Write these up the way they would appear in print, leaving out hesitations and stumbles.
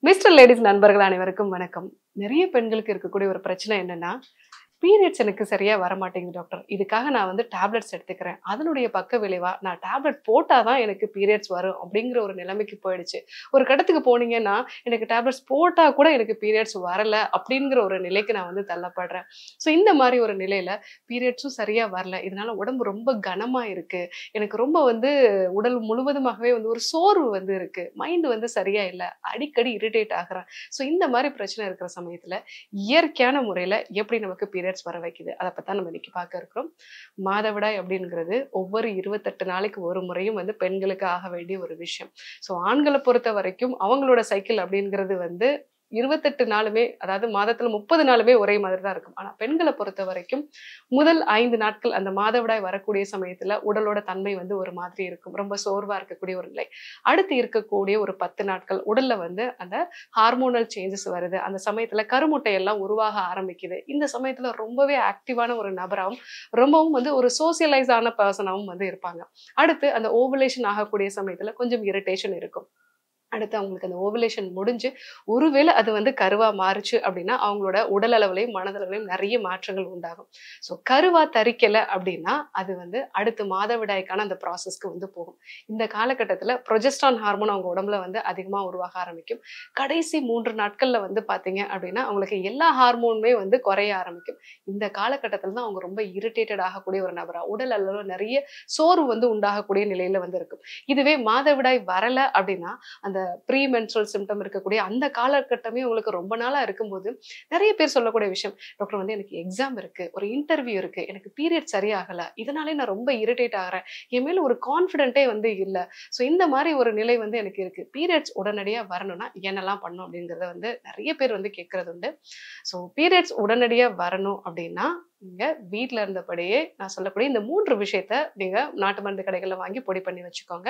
Mister ladies நண்பர்கள் அனைவருக்கும் வணக்கம். நிறைய பெண்களுக்கு இருக்கக்கூடிய ஒரு பிரச்சனை என்னன்னா, பீரியட்ஸ் எனக்கு சரியா வரமாட்டேங்குது டாக்டர். இதுக்காக நான் வந்து டேப்லெட்ஸ் எடுத்துக்கிறேன். அதனுடைய பக்க விளைவா நான் டேப்லெட் போட்டா தான் எனக்கு பீரியட்ஸ் வரும் அப்படிங்கிற ஒரு நிலைமைக்கு போயிடுச்சு. ஒரு கட்டத்துக்கு போனீங்கன்னா, எனக்கு டேப்லெட்ஸ் போட்டா கூட எனக்கு பீரியட்ஸ் வரல அப்படிங்கிற ஒரு நிலைக்கு நான் வந்து தள்ளப்படுறேன். ஸோ இந்த மாரி ஒரு நிலையில பீரியட்ஸும் சரியா வரல. இதனால உடம்பு ரொம்ப கனமா இருக்கு. எனக்கு ரொம்ப வந்து உடல் முழுவதுமாகவே வந்து ஒரு சோர்வு வந்து இருக்கு. மைண்ட் வந்து சரியா இல்ல. அடிக்கடி இரிட்டேட் ஆகுறேன். ஸோ இந்த மாரி பிரச்சனை இருக்கிற சமயத்துல இயற்கையான முறையில எப்படி நமக்கு பீரியட்ஸ் வர வைக்குது அதை பத்தி தான் நம்ம இன்னைக்கு பார்க்க இருக்கிறோம். மாதவிடாய் அப்படிங்கிறது ஒவ்வொரு 28 நாளைக்கு ஒரு முறையும் வந்து பெண்களுக்கு ஆக வேண்டிய ஒரு விஷயம். ஸோ ஆண்களை பொறுத்த வரைக்கும் அவங்களோட சைக்கிள் அப்படிங்கிறது வந்து 28 நாளுமே, அதாவது மாதத்துல 30 நாளுமே ஒரே மாதிரி தான் இருக்கும். ஆனா பெண்களை பொறுத்த வரைக்கும் முதல் 5 நாட்கள் அந்த மாதவிடாய் வரக்கூடிய சமயத்துல உடலோட தன்மை வந்து ஒரு மாதிரி இருக்கும். ரொம்ப சோர்வா இருக்கக்கூடிய ஒரு நிலை. அடுத்து இருக்கக்கூடிய ஒரு 10 நாட்கள் உடல்ல வந்து அந்த ஹார்மோனல் சேஞ்சஸ் வருது. அந்த சமயத்துல கருமுட்டை எல்லாம் உருவாக ஆரம்பிக்குது. இந்த சமயத்துல ரொம்பவே ஆக்டிவான ஒரு நபராகவும், ரொம்பவும் வந்து ஒரு சோசியலைஸ் ஆன பர்சனாவும் வந்து இருப்பாங்க. அடுத்து அந்த ஓவுலேஷன் ஆகக்கூடிய சமயத்துல கொஞ்சம் இரிட்டேஷன் இருக்கும். அடுத்து அவங்களுக்கு அந்த ஓவுலேஷன் முடிஞ்சு ஒருவேளை அது வந்து கருவா மாறுச்சு அப்படின்னா அவங்களோட உடல் அளவுலையும் மனதளவுலையும் நிறைய மாற்றங்கள் உண்டாகும். ஸோ கருவா தரிக்கல அப்படின்னா அது வந்து அடுத்து மாதவிடாய்க்கான அந்த ப்ராசஸ்க்கு வந்து போகும். இந்த காலகட்டத்தில் ப்ரொஜெஸ்ட்ரான் ஹார்மோன் அவங்க உடம்புல வந்து அதிகமாக உருவாக ஆரம்பிக்கும். கடைசி 3 நாட்கள்ல வந்து பார்த்தீங்க அப்படின்னா அவங்களுக்கு எல்லா ஹார்மோனுமே வந்து குறைய ஆரம்பிக்கும். இந்த காலகட்டத்தில் தான் அவங்க ரொம்ப இரிட்டேட்டட் ஆகக்கூடிய ஒரு நபரா உடல் அளவில் நிறைய சோர்வு வந்து உண்டாகக்கூடிய நிலையில வந்து இருக்கும். இதுவே மாதவிடாய் வரல அப்படின்னா அந்த ப்ரீ மென்ஸ்ட்ரல் சிம்டம் இருக்கக்கூடிய அந்த காலகட்டமே உங்களுக்கு ரொம்ப நாளா இருக்கும்போது நிறைய பேர் சொல்லக்கூடிய விஷயம், டாக்டர் வந்து எனக்கு எக்ஸாம் இருக்கு, ஒரு இன்டர்வியூ இருக்கு, எனக்கு பீரியட் சரியாகல, இதனாலே நான் ரொம்ப இரிட்டேட் ஆகிறேன், என் மேல ஒரு கான்ஃபிடென்ட்டே வந்து இல்ல. ஸோ இந்த மாதிரி ஒரு நிலை வந்து எனக்கு இருக்கு. பீரியட்ஸ் உடனடியா வரணும்னா என்னெல்லாம் பண்ணும் அப்படிங்கிறத வந்து நிறைய பேர் வந்து கேட்கறது உண்டு. ஸோ பீரியட்ஸ் உடனடியா வரணும் அப்படின்னா நீங்க வீட்ல இருந்தபடியே நான் சொல்லக்கூடிய இந்த 3 விஷயத்த நீங்க நாட்டு மருந்து கடைகள்ல வாங்கி பொடி பண்ணி வச்சுக்கோங்க.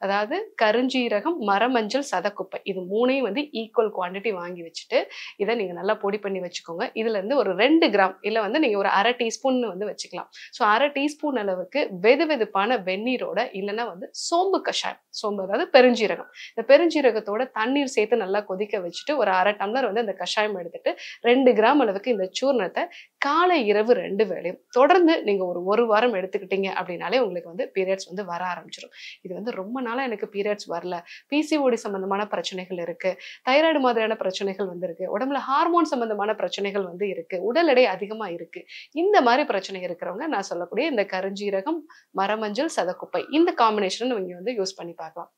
அதாவது கருஞ்சீரகம், மரமஞ்சள், சதக்குப்பை இது 3யும் வந்து ஈக்குவல் குவாண்டிட்டி வாங்கி வச்சுட்டு இதை நீங்க நல்லா பொடி பண்ணி வச்சுக்கோங்க. இதுல இருந்து ஒரு 2 கிராம் இல்ல வந்து நீங்க ஒரு 1/2 டீஸ்பூன் வந்து வச்சுக்கலாம். ஸோ 1/2 டீஸ்பூன் அளவுக்கு வெது வெதுப்பான வெந்நீரோட இல்லைன்னா வந்து சோம்பு கஷாயம், சோம்பு அதாவது பெருஞ்சீரகம், இந்த பெருஞ்சீரகத்தோட தண்ணீர் சேர்த்து நல்லா கொதிக்க வச்சுட்டு ஒரு 1/2 டம்ளர் வந்து அந்த கஷாயம் எடுத்துட்டு 2 கிராம் அளவுக்கு இந்த சூர்ணத்தை காலை இரவு 2 வேளையும் தொடர்ந்து நீங்க ஒரு வாரம் எடுத்துக்கிட்டீங்க அப்படின்னாலே உங்களுக்கு வந்து பீரியட்ஸ் வந்து வர ஆரம்பிச்சிடும். இது வந்து ரொம்ப நாளா எனக்கு பீரியட்ஸ் வரல, பிசிஓடி சம்பந்தமான பிரச்சனைகள் இருக்கு, தைராய்டு மாதிரியான பிரச்சனைகள் வந்து இருக்கு, உடம்புல ஹார்மோன் சம்பந்தமான பிரச்சனைகள் வந்து இருக்கு, உடல் எடை அதிகமா இருக்கு, இந்த மாதிரி பிரச்சனை இருக்கிறவங்க நான் சொல்லக்கூடிய இந்த கருஞ்சீரகம், மரமஞ்சள், சதக்குப்பை இந்த காம்பினேஷன் நீங்க வந்து யூஸ் பண்ணி பார்க்கலாம்.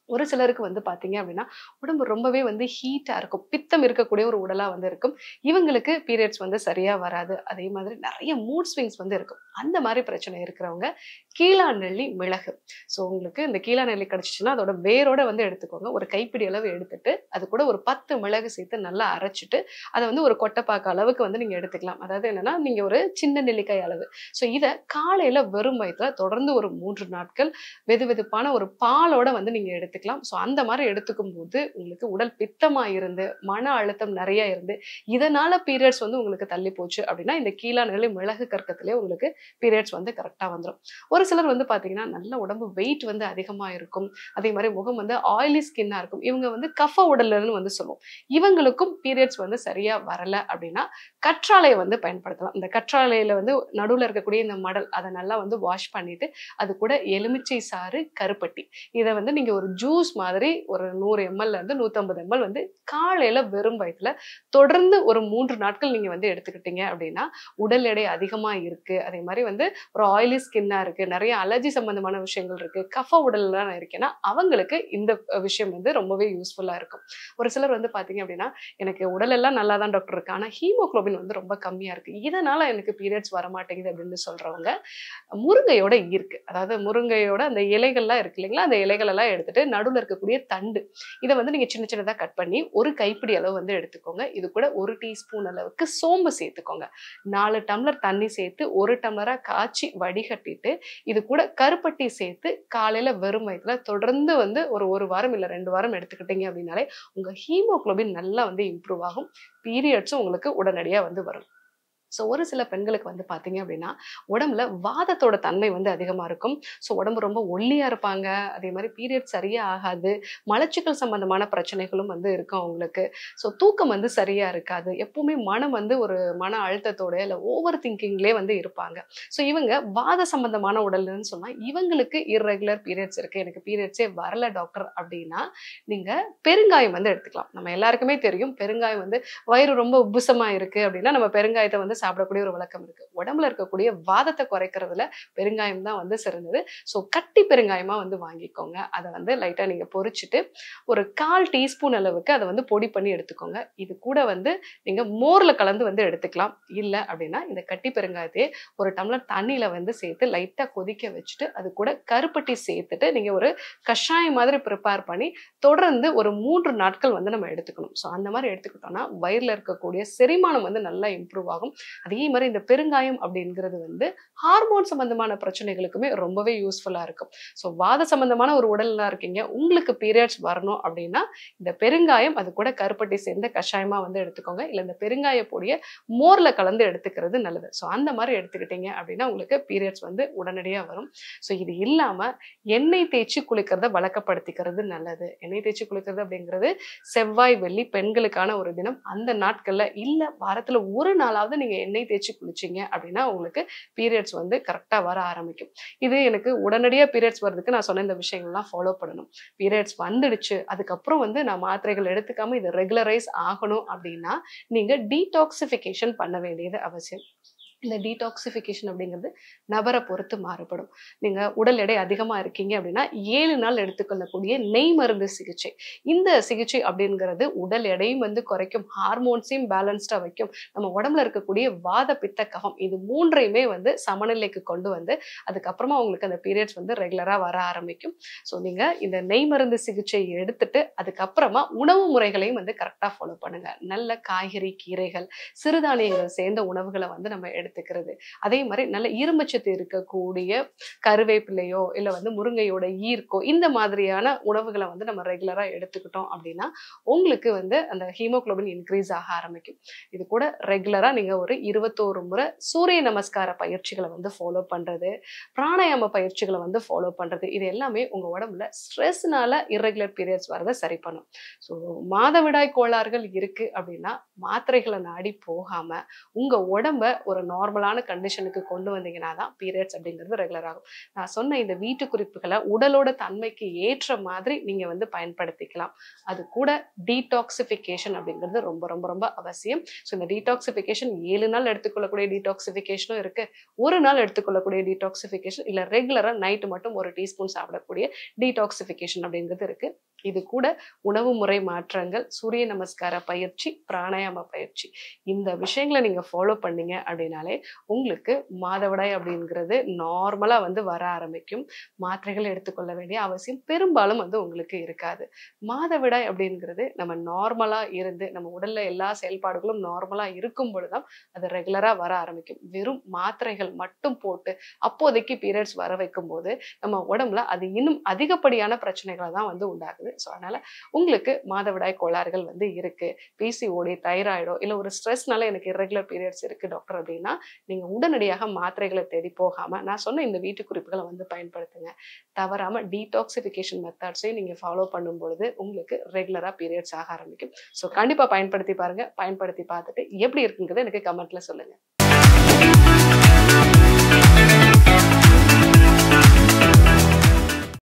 ஒரு சிலருக்கு வந்து பாத்தீங்க அப்படின்னா உடம்பு ரொம்பவே வந்து ஹீட்டா இருக்கும், பித்தம் இருக்கக்கூடிய ஒரு உடலா வந்து இருக்கும். இவங்களுக்கு பீரியட்ஸ் வந்து சரியா வராது. அதே மாதிரி நிறைய மூட் ஸ்விங்ஸ் வந்து இருக்கும். அந்த மாதிரி பிரச்சனை இருக்கிறவங்க கீழாநெல்லி மிளகு, ஸோ உங்களுக்கு இந்த கீழாநெல்லி கிடைச்சிச்சுன்னா அதோட வேரோட வந்து எடுத்துக்கோங்க. ஒரு கைப்பிடி அளவு எடுத்துட்டு அது கூட ஒரு 10 மிளகு சேர்த்து நல்லா அரைச்சிட்டு அதை வந்து ஒரு கொட்டைப்பாக்கு அளவுக்கு வந்து நீங்க எடுத்துக்கலாம். அதாவது என்னன்னா நீங்க ஒரு சின்ன நெல்லிக்காய் அளவு. ஸோ இதை காலையில வெறும் வயிற்றுல தொடர்ந்து ஒரு 3 நாட்கள் வெது வெதுப்பான ஒரு பாலோட வந்து நீங்க எடுத்துக்கலாம். ஸோ அந்த மாதிரி எடுத்துக்கும் போது உங்களுக்கு உடல் பித்தமா இருந்து மன அழுத்தம் நிறைய இருந்து இதனால பீரியட்ஸ் வந்து உங்களுக்கு தள்ளி போச்சு அப்படின்னா இந்த கீழாநெல்லி மிளகு கற்கத்திலே உங்களுக்கு பீரியட்ஸ் வந்து கரெக்டா வந்துடும். ஒரு சிலர் வந்து பாத்தீங்கன்னா நல்ல உடம்பு வெயிட் வந்து அதிகமா இருக்கும், அதே மாதிரி முகம் வந்து ஆயிலி ஸ்கின்னா இருக்கும், இவங்க வந்து கஃப உடல்னு வந்து சொல்லுவோம். இவங்களுக்கும் பீரியட்ஸ் வந்து சரியா வரல அப்படின்னா கற்றாழையை வந்து பயன்படுத்தலாம். இந்த கற்றாழையில வந்து நடுவுல இருக்கக்கூடிய இந்த மடல் அதை நல்லா வந்து வாஷ் பண்ணிட்டு அது கூட எலுமிச்சை சாறு, கருப்பட்டி இதை வந்து நீங்க ஒரு ஜூஸ் மாதிரி ஒரு 100 ml இருந்து 150 ml வந்து காலையில வெறும் வயிற்றுல தொடர்ந்து ஒரு 3 நாட்கள் நீங்க வந்து எடுத்துக்கிட்டீங்க அப்படின்னா உடல் எடை அதிகமா இருக்கு, அதே மாதிரி வந்து ஒரு ஆயிலி ஸ்கின்னா இருக்கு, நிறைய அலர்ஜி சம்பந்தமான விஷயங்கள் இருக்கு, கஃப உடல்லாம் இருக்குன்னா அவங்களுக்கு இந்த விஷயம் வந்து ரொம்பவே யூஸ்ஃபுல்லா இருக்கும். ஒரு சிலர் வந்து பாத்தீங்க அப்படின்னா எனக்கு உடல் எல்லாம் நல்லா தான் டாக்டர் இருக்கு, ஆனா ஹீமோகுளோபின் வந்து ரொம்ப கம்மியா இருக்கு, இதனால எனக்கு பீரியட்ஸ் வர மாட்டேங்குது அப்படின்னு சொல்றவங்க முருங்கையோட ஈர்க்கு, அதாவது முருங்கையோட அந்த இலைகள்லாம் இருக்கு இல்லைங்களா, அந்த இலைகள் எல்லாம் எடுத்துட்டு நடுவில் இருக்கக்கூடிய தண்டு இதை வந்து நீங்க சின்ன சின்னதா கட் பண்ணி ஒரு கைப்பிடி அளவு வந்து எடுத்துக்கோங்க. இது கூட 1 டீஸ்பூன் அளவுக்கு சோம்பு சேர்த்துக்கோங்க. 4 டம்ளர் தண்ணி சேர்த்து 1 டம்ளரா காய்ச்சி வடிகட்டிட்டு இது கூட கருப்பட்டி சேர்த்து காலையில வெறும் வயிற்றுல தொடர்ந்து வந்து ஒரு வாரம் இல்ல 2 வாரம் எடுத்துக்கிட்டீங்க அப்படின்னாலே உங்க ஹீமோகுளோபின் நல்லா வந்து இம்ப்ரூவ் ஆகும். பீரியட்ஸும் உங்களுக்கு உடனடியா வந்து வரும். ஸோ ஒரு சில பெண்களுக்கு வந்து பார்த்தீங்க அப்படின்னா, உடம்புல வாதத்தோட தன்மை வந்து அதிகமா இருக்கும். ஸோ உடம்பு ரொம்ப ஒல்லியா இருப்பாங்க. அதே மாரி பீரியட் சரியா ஆகாது. மலச்சிக்கல் சம்பந்தமான பிரச்சனைகளும் வந்து இருக்கும் அவங்களுக்கு. ஸோ தூக்கம் வந்து சரியா இருக்காது. எப்பவுமே மனம் வந்து ஒரு மன அழுத்தத்தோட இல்ல ஓவர் திங்கிங்லயே வந்து இருப்பாங்க. ஸோ இவங்க வாத சம்பந்தமான உடல்ன்னு சொன்னா, இவங்களுக்கு இர்ரெகுலர் பீரியட்ஸ் இருக்கு. எனக்கு பீரியட்ஸே வரல டாக்டர் அப்படின்னா, நீங்க பெருங்காயம் வந்து எடுத்துக்கலாம். நம்ம எல்லாருக்குமே தெரியும். பெருங்காயம் வந்து வயிறு ரொம்ப உப்புசமா இருக்கு அப்படின்னா, நம்ம பெருங்காயத்த வந்து சாப்பிடக்கூடிய ஒரு வழக்கம் இருக்கு. உடம்புல இருக்கக்கூடிய வாதத்த குறைக்கிறதுல பெருங்காயம் தான் வந்து சிறந்தது. ஸோ கட்டி பெருங்காயமா வந்து வாங்கிக்கோங்க. அத வந்து லைட்டா நீங்க பொரிச்சுட்டு, ஒரு 1/4 டீஸ்பூன் அளவுக்கு அத வந்து பொடி பண்ணி எடுத்துக்கோங்க. இது கூட வந்து நீங்க மோர்ல கலந்து வந்து எடுத்துக்கலாம். இல்ல அப்படின்னா, இந்த கட்டி பெருங்காயத்தையே ஒரு டம்ளர் தண்ணீல வந்து சேர்த்து லைட்டா கொதிக்க வச்சுட்டு, அது கூட கருப்பட்டி சேர்த்துட்டு, நீங்க ஒரு கஷாயம் மாதிரி ப்ரிப்பேர் பண்ணி, தொடர்ந்து ஒரு 3 நாட்கள் வந்து நம்ம எடுத்துக்கணும். ஸோ அந்த மாரி எடுத்துக்கிட்டோம்னா, வயிறுல இருக்கக்கூடிய செரிமானம் வந்து நல்லா இம்ப்ரூவ் ஆகும். அதே மாரி இந்த பெருங்காயம் அப்படிங்கிறது வந்து ஹார்மோன் சம்பந்தமான பிரச்சனைகளுக்குமே ரொம்பவே யூஸ்ஃபுல்லா இருக்கும். ஸோ வாத சம்பந்தமான ஒரு உடல்ல இருக்கீங்க. உங்களுக்கு பீரியட்ஸ் வரணும் அப்படின்னா, இந்த பெருங்காயம் அது கூட கருப்பட்டி சேர்ந்த கஷாயமா வந்து எடுத்துக்கோங்க. இல்ல இந்த பெருங்காய பொடிய மோர்ல கலந்து எடுத்துக்கிறது நல்லது. ஸோ அந்த மாரி எடுத்துக்கிட்டீங்க அப்படின்னா, உங்களுக்கு பீரியட்ஸ் வந்து உடனடியா வரும். ஸோ இது இல்லாம எண்ணெய் தேய்ச்சு குளிக்கிறத வழக்கப்படுத்திக்கிறது நல்லது. எண்ணெய் தேய்ச்சு குளிக்கிறது அப்படிங்கிறது செவ்வாய், வெள்ளி பெண்களுக்கான ஒரு தினம். அந்த நாட்கள்ல இல்ல வாரத்துல ஒரு நாளாவது நீங்க எண்ணெய் தேய்ச்சு குளிச்சீங்க அப்படின்னா, உங்களுக்கு பீரியட்ஸ் வந்து கரெக்ட்டா வர ஆரம்பிக்கும். இது எனக்கு உடனடியா பீரியட்ஸ் வர்றதுக்கு நான் சொன்ன இந்த விஷயங்கள்லாம் ஃபாலோ பண்ணணும். பீரியட்ஸ் வந்துடுச்சு. அதுக்கப்புறம் வந்து நான் மாத்திரைகள் எடுத்துக்காம இத ரெகுலரைஸ் ஆகணும் அப்படின்னா, நீங்க டீடாக்ஸிஃபிகேஷன் பண்ண வேண்டியது அவசியம். இந்த டீடாக்ஸிஃபிகேஷன் அப்படிங்கிறது நபர பொறுத்து மாறுபடும். நீங்க உடல் எடை அதிகமா இருக்கீங்க அப்படின்னா, 7 நாள் எடுத்துக்கொள்ளக்கூடிய நெய் மருந்து சிகிச்சை. இந்த சிகிச்சை அப்படிங்கிறது உடல் எடையும் வந்து குறைக்கும், ஹார்மோன்ஸையும் பேலன்ஸ்டா வைக்கும். நம்ம உடம்புல இருக்கக்கூடிய வாத, பித்த, கஃபம் இது 3யுமே வந்து சமநிலைக்கு கொண்டு வந்து, அதுக்கப்புறமா உங்களுக்கு அந்த பீரியட்ஸ் வந்து ரெகுலரா வர ஆரம்பிக்கும். ஸோ நீங்க இந்த நெய் மருந்து சிகிச்சை எடுத்துட்டு, அதுக்கப்புறமா உணவு முறைகளையும் வந்து கரெக்ட்டா ஃபாலோ பண்ணுங்க. நல்ல காய்கறி, கீரைகள், சிறுதானியங்கள் சேர்ந்த உணவுகள வந்து நம்ம எடுத்துக்கிறது. அதே மாரி நல்ல இரும்புச்சத்து இருக்கக்கூடிய கருவேப்பிலையோ, இல்ல வந்து முருங்கையோட ஈர்க்கோ, இந்த மாதிரியான உணவுகள வந்து நம்ம ரெகுலரா எடுத்துக்கிட்டோம் அப்படின்னா, உங்களுக்கு வந்து அந்த ஹீமோகுளோபின் இன்கிரீஸ் ஆக ஆரம்பிக்கும். இது கூட ரெகுலரா நீங்க ஒரு 21 முறை சூரிய நமஸ்கார பயிற்சிகள வந்து ஃபாலோ பண்றது, பிராணாயாம பயிற்சிகள வந்து ஃபாலோ பண்றது. இது எல்லாமே உங்க உடம்புல ஸ்ட்ரெஸ்னால இர்ரெகுலர் பீரியட்ஸ் வரத சரி பண்ணும். ஸோ மாதவிடாய் கோளாறுகள் இருக்கு அப்படின்னா, மாத்திரைகள நாடி போகாம, உங்க உடம்ப ஒரு நார்மலான கண்டிஷனுக்கு கொண்டு வந்தீங்கன்னா தான் பீரியட்ஸ் அப்படிங்கிறது ரெகுலர் ஆகும். நான் சொன்ன இந்த வீட்டு குறிப்புகள உடலோட தன்மைக்கு ஏற்ற மாதிரி நீங்க வந்து பயன்படுத்திக்கலாம். அது கூட டீடாக்ஸிஃபிகேஷன் அப்படிங்கிறது ரொம்ப ரொம்ப ரொம்ப அவசியம். ஸோ இந்த டீடாக்ஸிஃபிகேஷன் 7 நாள் எடுத்துக்கொள்ளக்கூடிய டீடாக்ஸிஃபிகேஷனும் இருக்கு. 1 நாள் எடுத்துக்கொள்ளக்கூடிய டீடாக்ஸிஃபிகேஷன் இல்ல ரெகுலரா நைட் மட்டும் 1 டீஸ்பூன் சாப்பிடக்கூடிய டீடாக்ஸிஃபிகேஷன் அப்படிங்கிறது இருக்கு. இது கூட உணவு முறை மாற்றங்கள், சூரிய நமஸ்கார பயிற்சி, பிராணாயாம பயிற்சி. இந்த விஷயங்கள நீங்க ஃபாலோ பண்ணீங்க அப்படின்னாலே, உங்களுக்கு மாதவிடாய் அப்படிங்கிறது நார்மலா வந்து வர ஆரம்பிக்கும். மாத்திரைகள் எடுத்துக்கொள்ள வேண்டிய அவசியம் பெரும்பாலும் வந்து உங்களுக்கு இருக்காது. மாதவிடாய் அப்படிங்கிறது நம்ம நார்மலா இருந்து, நம்ம உடல்ல எல்லா செயல்பாடுகளும் நார்மலா இருக்கும் பொழுது தான் அது ரெகுலரா வர ஆரம்பிக்கும். வெறும் மாத்திரைகள் மட்டும் போட்டு, அப்போதைக்கு பீரியட்ஸ் வர வைக்கும்போது, நம்ம உடம்புல அது இன்னும் அதிகப்படியான பிரச்சனைகள தான் வந்து உண்டாகுது. ஸோ அதனால உங்களுக்கு மாதவிடாய் கோளாறுகள் வந்து இருக்கு. பிசிஓடி, தைராய்டோ இல்ல ஒரு ஸ்ட்ரெஸ்னால எனக்கு இர்ரெகுலர் பீரியட்ஸ் இருக்கு டாக்டர் அப்படின்னா, நீங்க உடனடியாக மாத்திரைகள தேடி போகாம, நான் சொன்ன இந்த வீட்டு குறிப்புகள வந்து பயன்படுத்துங்க. தவறாம டீடாக்ஸிஃபிகேஷன் மெத்தட்ஸையும் நீங்க ஃபாலோ பண்ணும்பொழுது, உங்களுக்கு ரெகுலரா பீரியட்ஸ் ஆக ஆரம்பிக்கும். ஸோ கண்டிப்பா பயன்படுத்தி பாருங்க. பயன்படுத்தி பார்த்துட்டு எப்படி இருக்குங்கிறத எனக்கு கமெண்ட்ல சொல்லுங்க.